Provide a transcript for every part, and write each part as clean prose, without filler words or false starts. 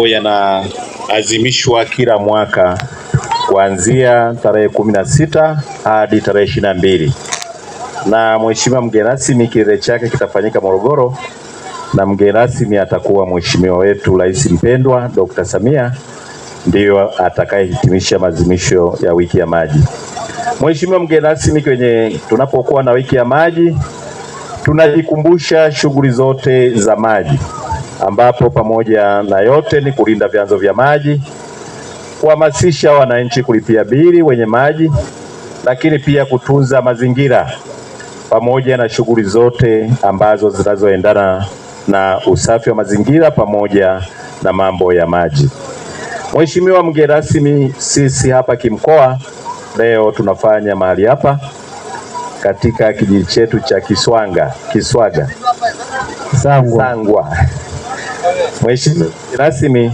Yanaadhimishwa kila mwaka kuanzia tarehe 16 hadi tarehe 22, na mheshimiwa mgeni rasmi kilele chake kitafanyika Morogoro, na mgeni rasmi atakuwa mheshimiwa wetu Rais mpendwa Dr. Samia, ndiyo atakayehitimisha maadhimisho ya wiki ya maji. Mheshimiwa mgeni rasmi, kwenye tunapokuwa na wiki ya maji tunajikumbusha shughuli zote za maji, ambapo pamoja na yote ni kulinda vyanzo vya maji, kuhamasisha wananchi kulipia bili wenye maji, lakini pia kutunza mazingira pamoja na shughuli zote ambazo zinazoendana na usafi wa mazingira pamoja na mambo ya maji. Mheshimiwa mgeni rasmi, sisi hapa kimkoa leo tunafanya mahali hapa katika kijiji chetu cha Sangwa. Mheshimiwa rasmi,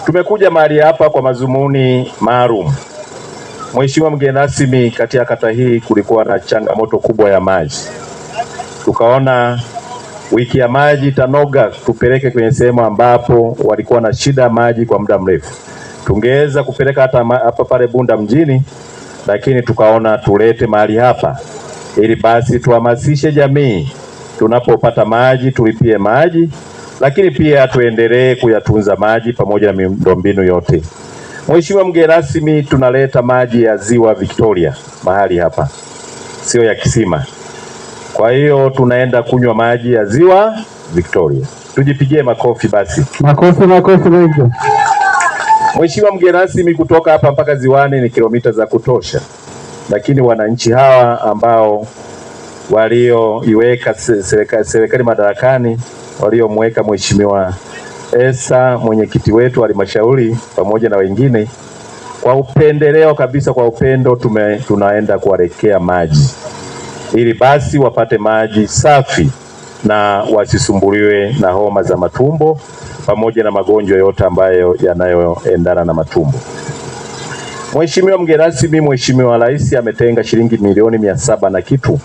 tumekuja mahali hapa kwa mazumuni maalum. Mheshimiwa mgeni rasmi, katika kata hii kulikuwa na changamoto kubwa ya maji. Tukaona wiki ya maji tanoga tupeleke kwenye sehemu ambapo walikuwa na shida ya maji kwa muda mrefu. Tungeweza kupeleka hata hapa pale Bunda mjini, lakini tukaona tulete mahali hapa ili basi tuhamasishe jamii, tunapopata maji tulipie maji, lakini pia tuendelee kuyatunza maji pamoja na miundombinu yote. Mheshimiwa mgeni rasmi, tunaleta maji ya Ziwa Victoria mahali hapa, sio ya kisima. Kwa hiyo tunaenda kunywa maji ya Ziwa Victoria. Tujipigie makofi basi. Makofi mengi. Mheshimiwa mgeni rasmi, kutoka hapa mpaka ziwani ni kilomita za kutosha, lakini wananchi hawa ambao walioiweka serikali madarakani, waliomweka Mheshimiwa Esa mwenyekiti wetu wa halmashauri pamoja na wengine, kwa upendeleo kabisa, kwa upendo tunaenda kuwalekea maji ili basi wapate maji safi na wasisumbuliwe na homa za matumbo pamoja na magonjwa yote ambayo yanayoendana na matumbo. Mheshimiwa mgeni rasmi, Mheshimiwa Rais ametenga shilingi milioni 700 na kitu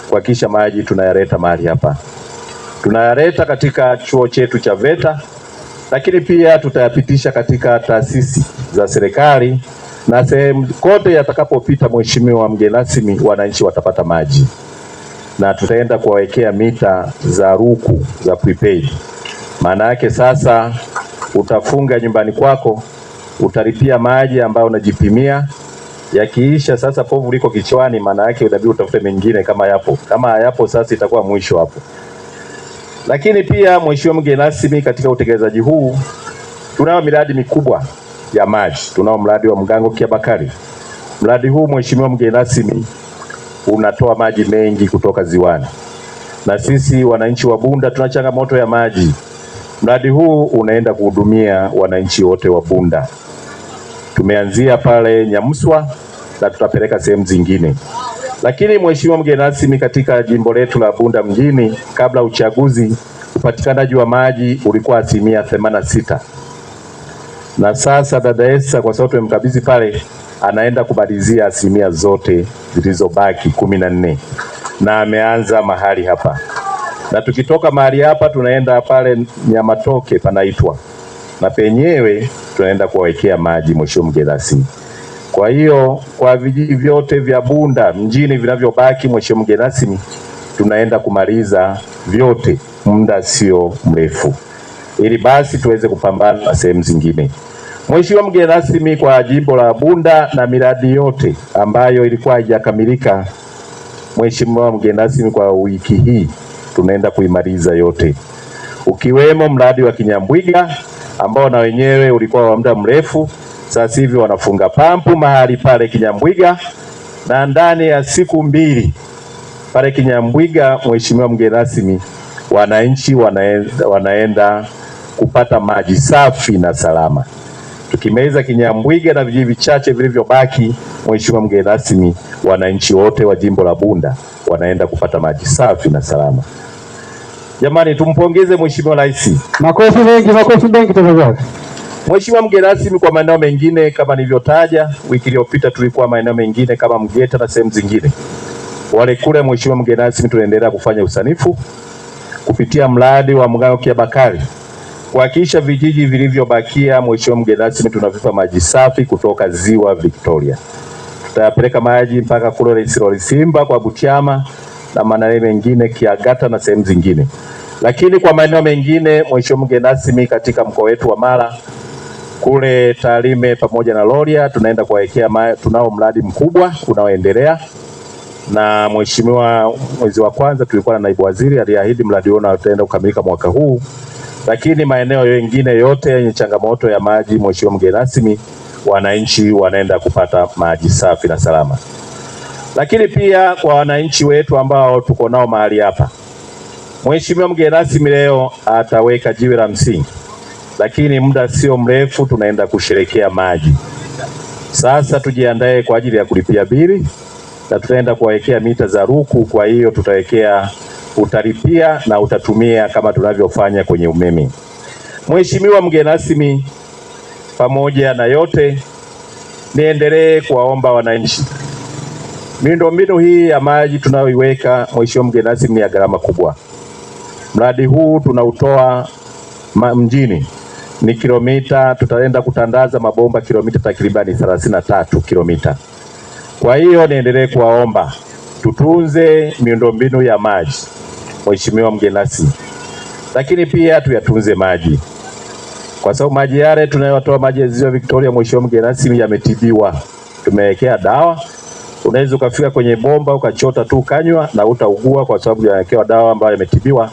kuhakikisha maji tunayaleta mahali hapa. Tunayaleta katika chuo chetu cha VETA, lakini pia tutayapitisha katika taasisi za serikali na sehemu kote yatakapopita. Mheshimiwa mgeni rasmi, wananchi watapata maji, na tutaenda kuwawekea mita za ruku za prepaid. Maana yake sasa utafunga nyumbani kwako, utalipia maji ambayo unajipimia, yakiisha sasa povu liko kichwani, maana yake unabidi utafute mengine kama yapo. Kama hayapo sasa itakuwa mwisho hapo. Lakini pia mheshimiwa mgeni rasmi, katika utekelezaji huu tunao miradi mikubwa ya maji. Tunao mradi wa Mgango Kiabakari. Mradi huu mheshimiwa mgeni rasmi unatoa maji mengi kutoka ziwani, na sisi wananchi wa Bunda tuna changamoto ya maji. Mradi huu unaenda kuhudumia wananchi wote wa Bunda. Tumeanzia pale Nyamswa na tutapeleka sehemu zingine. Lakini mheshimiwa mgeni rasmi, katika jimbo letu la Bunda mjini, kabla uchaguzi, upatikanaji wa maji ulikuwa 86%. Na sasa dada Esa, kwa sababu tumemkabidhi pale, anaenda kumalizia 10% zote zilizobaki 14, na ameanza mahali hapa. Na tukitoka mahali hapa tunaenda pale Nyamatoke panaitwa, na penyewe tunaenda kuwawekea maji mheshimiwa mgeni rasmi. Kwa hiyo kwa vijiji vyote vya Bunda mjini vinavyobaki mheshimiwa mgeni rasmi, tunaenda kumaliza vyote muda sio mrefu, ili basi tuweze kupambana na sehemu zingine. Mheshimiwa mgeni rasmi, kwa jimbo la Bunda na miradi yote ambayo ilikuwa haijakamilika, mheshimiwa mgeni rasmi, kwa wiki hii tunaenda kuimaliza yote, ukiwemo mradi wa Kinyambwiga ambao na wenyewe ulikuwa wa muda mrefu. Sasa hivi wanafunga pampu mahali pale Kinyambwiga, na ndani ya siku 2 pale Kinyambwiga, mheshimiwa mgeni rasmi, wananchi wanaenda kupata maji safi na salama. Tukimaliza Kinyambwiga na vijiji vichache vilivyobaki, mheshimiwa mgeni rasmi, wananchi wote wa jimbo la Bunda wanaenda kupata maji safi na salama. Jamani, tumpongeze mheshimiwa Rais. Makofi mengi tafadhali. Mheshimiwa mgeni rasmi, kwa maeneo mengine kama nilivyotaja, wiki iliyopita tulikuwa maeneo mengine kama Mgeta na sehemu zingine. Wale kule mheshimiwa mgeni rasmi, tunaendelea kufanya usanifu kupitia mradi wa Mgango Kiabakari. kuhakikisha vijiji vilivyobakia, Mheshimiwa mgeni rasmi, tunavipa maji safi kutoka Ziwa Victoria. Tutayapeleka maji mpaka kule Simba kwa Butiama na maeneo mengine Kiagata na sehemu zingine. Lakini kwa maeneo mengine, Mheshimiwa mgeni rasmi, katika mkoa wetu wa Mara kule Tarime pamoja na Rorya tunaenda kuwekea tunao mradi mkubwa unaoendelea, na Mheshimiwa, mwezi wa kwanza tulikuwa na naibu waziri aliahidi mradi huo utaenda kukamilika mwaka huu. Lakini maeneo mengine yote yenye changamoto ya maji, Mheshimiwa mgeni rasmi, wananchi wanaenda kupata maji safi na salama. Lakini pia kwa wananchi wetu ambao tuko nao mahali hapa, Mheshimiwa mgeni rasmi leo ataweka jiwe la msingi, lakini muda sio mrefu tunaenda kusherekea maji. Sasa tujiandae kwa ajili ya kulipia bili na tutaenda kuwawekea mita za ruku. Kwa hiyo tutawekea, utalipia na utatumia kama tunavyofanya kwenye umeme. Mheshimiwa mgeni rasmi, pamoja na yote, niendelee kuwaomba wananchi, miundombinu hii ya maji tunayoiweka, Mheshimiwa mgeni rasmi, ni ya gharama kubwa. Mradi huu tunautoa mjini ni kilomita, tutaenda kutandaza mabomba kilomita takribani 33 kilomita. Kwa hiyo niendelee kuwaomba tutunze miundombinu ya maji, Mheshimiwa mgeni rasmi, lakini pia tuyatunze maji, kwa sababu maji yale tunayotoa, maji ya Ziwa Victoria, Mheshimiwa mgeni rasmi, yametibiwa, tumewekea dawa. Unaweza ukafika kwenye bomba ukachota tu ukanywa na utaugua, kwa sababu yamewekewa dawa ambayo yametibiwa.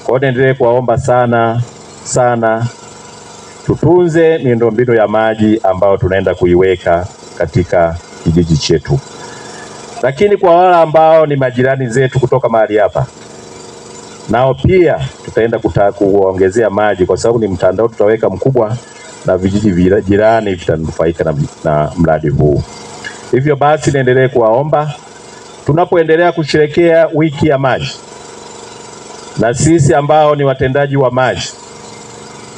Kwa hiyo niendelee kuwaomba sana sana tutunze miundombinu ya maji ambayo tunaenda kuiweka katika kijiji chetu. Lakini kwa wale ambao ni majirani zetu kutoka mahali hapa, nao pia tutaenda kuongezea maji, kwa sababu ni mtandao tutaweka mkubwa na vijiji jirani vitanufaika na mradi huu. Hivyo basi niendelee kuwaomba tunapoendelea kusherehekea wiki ya maji, na sisi ambao ni watendaji wa maji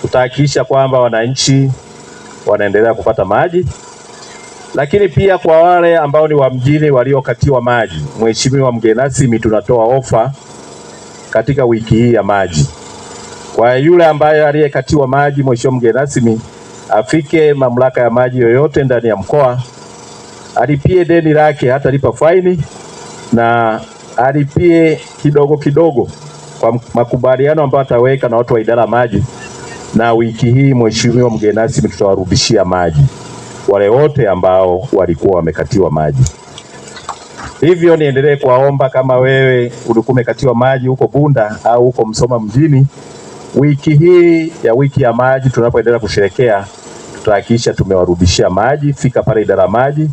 tutahakikisha kwamba wananchi wanaendelea kupata maji. Lakini pia kwa wale ambao ni wa mjini waliokatiwa maji, Mheshimiwa mgeni rasmi, tunatoa ofa katika wiki hii ya maji. Kwa yule ambaye aliyekatiwa maji, Mheshimiwa mgeni rasmi, afike mamlaka ya maji yoyote ndani ya mkoa, alipie deni lake, hata lipa faini, na alipie kidogo kidogo kwa makubaliano ambayo ataweka na watu wa idara ya maji. Na wiki hii, Mheshimiwa mgeni rasmi, tutawarudishia maji wale wote ambao walikuwa wamekatiwa maji. Hivyo niendelee kuwaomba, kama wewe ulikuwa umekatiwa maji huko Bunda au huko Msoma mjini, wiki hii ya wiki ya maji tunapoendelea kusherehekea, tutahakikisha tumewarudishia maji. Fika pale idara ya maji,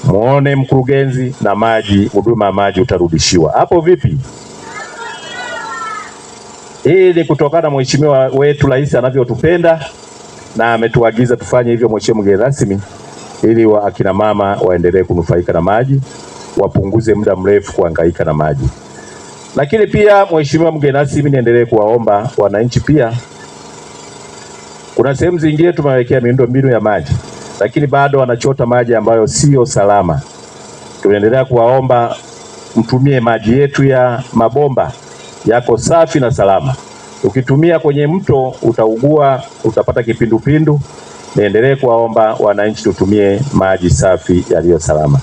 muone mkurugenzi, na maji, huduma ya maji utarudishiwa. Hapo vipi? Hii ni kutokana na Mheshimiwa wetu Rais anavyotupenda na ametuagiza tufanye hivyo, Mheshimiwa mgeni rasmi, ili akina mama waendelee kunufaika na maji, wapunguze muda mrefu kuhangaika na maji. Lakini pia Mheshimiwa mgeni rasmi, niendelee kuwaomba wananchi pia, kuna sehemu zingine tumewekea miundombinu ya maji, lakini bado wanachota maji ambayo sio salama. Tunaendelea kuwaomba mtumie maji yetu ya mabomba, yako safi na salama. Ukitumia kwenye mto utaugua, utapata kipindupindu. Niendelee kuwaomba wananchi tutumie maji safi yaliyo salama.